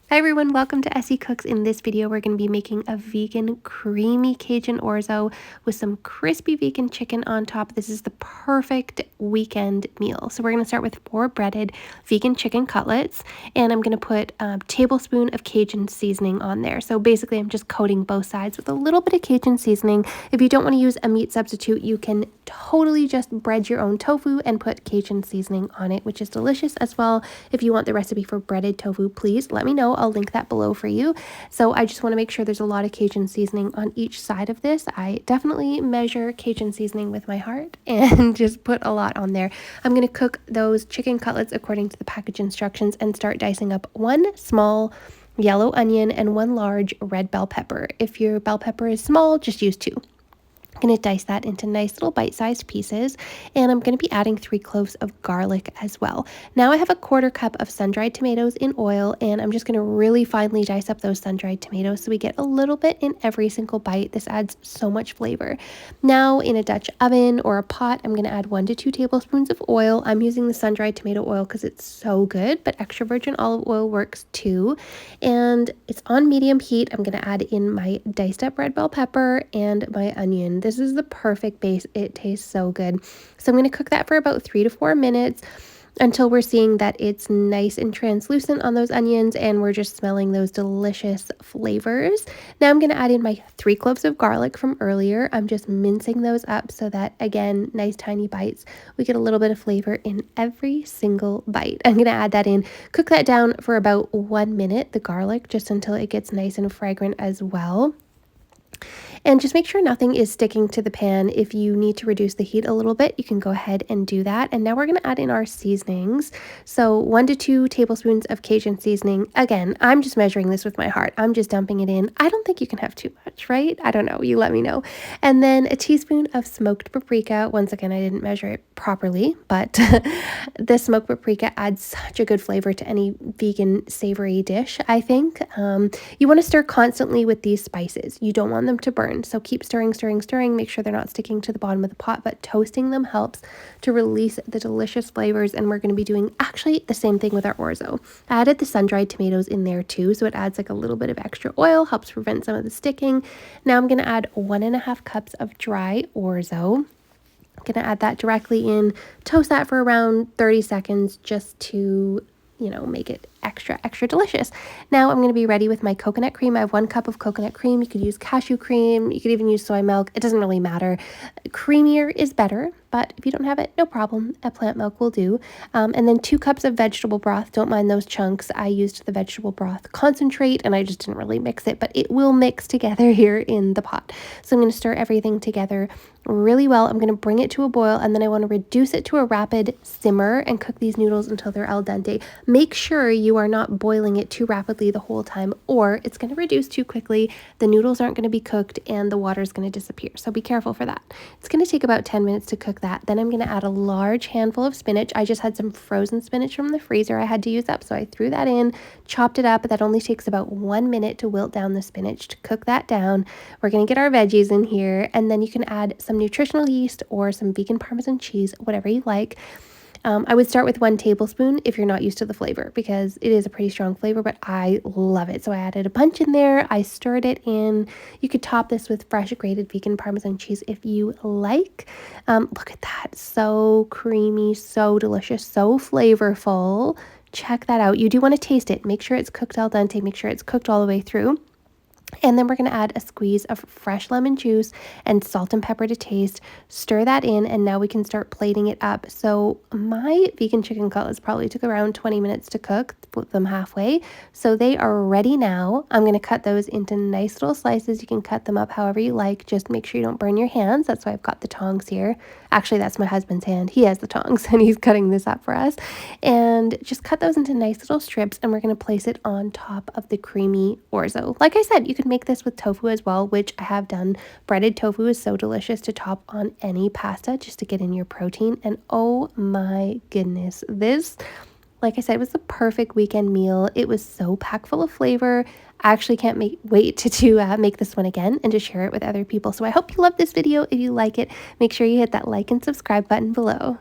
Hi everyone, welcome to Essy Cooks. In this video, we're going to be making a vegan creamy Cajun Orzo with some crispy vegan chicken on top. This is the perfect weekend meal. So we're going to start with 4 breaded vegan chicken cutlets, and I'm going to put a tablespoon of Cajun seasoning on there. So basically, I'm just coating both sides with a little bit of Cajun seasoning. If you don't want to use a meat substitute, you can totally just bread your own tofu and put Cajun seasoning on it, which is delicious as well. If you want the recipe for breaded tofu, please let me know. I'll link that below for you. So I just want to make sure there's a lot of Cajun seasoning on each side of this. I definitely measure Cajun seasoning with my heart and just put a lot on there. I'm going to cook those chicken cutlets according to the package instructions and start dicing up 1 small yellow onion and 1 large red bell pepper. If your bell pepper is small, just use 2. I'm going to dice that into nice little bite-sized pieces, and I'm going to be adding 3 cloves of garlic as well. Now I have a 1/4 cup of sun-dried tomatoes in oil, and I'm just going to really finely dice up those sun-dried tomatoes so we get a little bit in every single bite. This adds so much flavor. Now in a Dutch oven or a pot, I'm going to add 1 to 2 tablespoons of oil. I'm using the sun-dried tomato oil because it's so good, but extra virgin olive oil works too. And it's on medium heat. I'm going to add in my diced up red bell pepper and my onion. This is the perfect base. It tastes so good. So I'm going to cook that for about 3 to 4 minutes until we're seeing that it's nice and translucent on those onions and we're just smelling those delicious flavors. Now I'm going to add in my 3 cloves of garlic from earlier. I'm just mincing those up so that, again, nice tiny bites. We get a little bit of flavor in every single bite. I'm going to add that in, cook that down for about 1 minute, the garlic, just until it gets nice and fragrant as well. And just make sure nothing is sticking to the pan. If you need to reduce the heat a little bit, you can go ahead and do that. And now we're going to add in our seasonings. So 1 to 2 tablespoons of Cajun seasoning. Again, I'm just measuring this with my heart. I'm just dumping it in. I don't think you can have too much, right? I don't know. You let me know. And then a teaspoon of smoked paprika. Once again, I didn't measure it properly, but the smoked paprika adds such a good flavor to any vegan savory dish, I think. You want to stir constantly with these spices. You don't want them to burn. So keep stirring, stirring, stirring. Make sure they're not sticking to the bottom of the pot, but toasting them helps to release the delicious flavors. And we're going to be doing actually the same thing with our orzo. I added the sun-dried tomatoes in there too, so it adds like a little bit of extra oil, helps prevent some of the sticking. Now I'm going to add 1.5 cups of dry orzo. I'm going to add that directly in, toast that for around 30 seconds just to, make it extra delicious. Now I'm going to be ready with my coconut cream. I have 1 cup of coconut cream. You could use cashew cream. You could even use soy milk. It doesn't really matter. Creamier is better, but if you don't have it, no problem. A plant milk will do. And then 2 cups of vegetable broth. Don't mind those chunks. I used the vegetable broth concentrate and I just didn't really mix it, but it will mix together here in the pot. So I'm going to stir everything together really well. I'm going to bring it to a boil, and then I want to reduce it to a rapid simmer and cook these noodles until they're al dente. Make sure you are not boiling it too rapidly the whole time, or it's going to reduce too quickly. The noodles aren't going to be cooked and the water is going to disappear. So be careful for that. It's going to take about 10 minutes to cook that. Then I'm going to add a large handful of spinach. I just had some frozen spinach from the freezer I had to use up, so I threw that in, chopped it up. That only takes about 1 minute to wilt down the spinach, to cook that down. We're going to get our veggies in here, and then you can add some nutritional yeast or some vegan Parmesan cheese, whatever you like. I would start with 1 tablespoon if you're not used to the flavor, because it is a pretty strong flavor, but I love it. So I added a bunch in there. I stirred it in. You could top this with fresh grated vegan Parmesan cheese if you like. Look at that. So creamy, so delicious, so flavorful. Check that out. You do want to taste it. Make sure it's cooked al dente. Make sure it's cooked all the way through. And then we're going to add a squeeze of fresh lemon juice and salt and pepper to taste. Stir that in, and now we can start plating it up. So my vegan chicken cutlets probably took around 20 minutes to cook, split them halfway. So they are ready now. I'm going to cut those into nice little slices. You can cut them up however you like. Just make sure you don't burn your hands. That's why I've got the tongs here. Actually, that's my husband's hand. He has the tongs and he's cutting this up for us. And just cut those into nice little strips, and we're going to place it on top of the creamy orzo. Like I said, you could make this with tofu as well, which I have done. Breaded tofu is so delicious to top on any pasta just to get in your protein. And oh my goodness, this, like I said, was the perfect weekend meal. It was so packed full of flavor. I actually can't wait to make this one again and to share it with other people. So I hope you love this video. If you like it, make sure you hit that like and subscribe button below.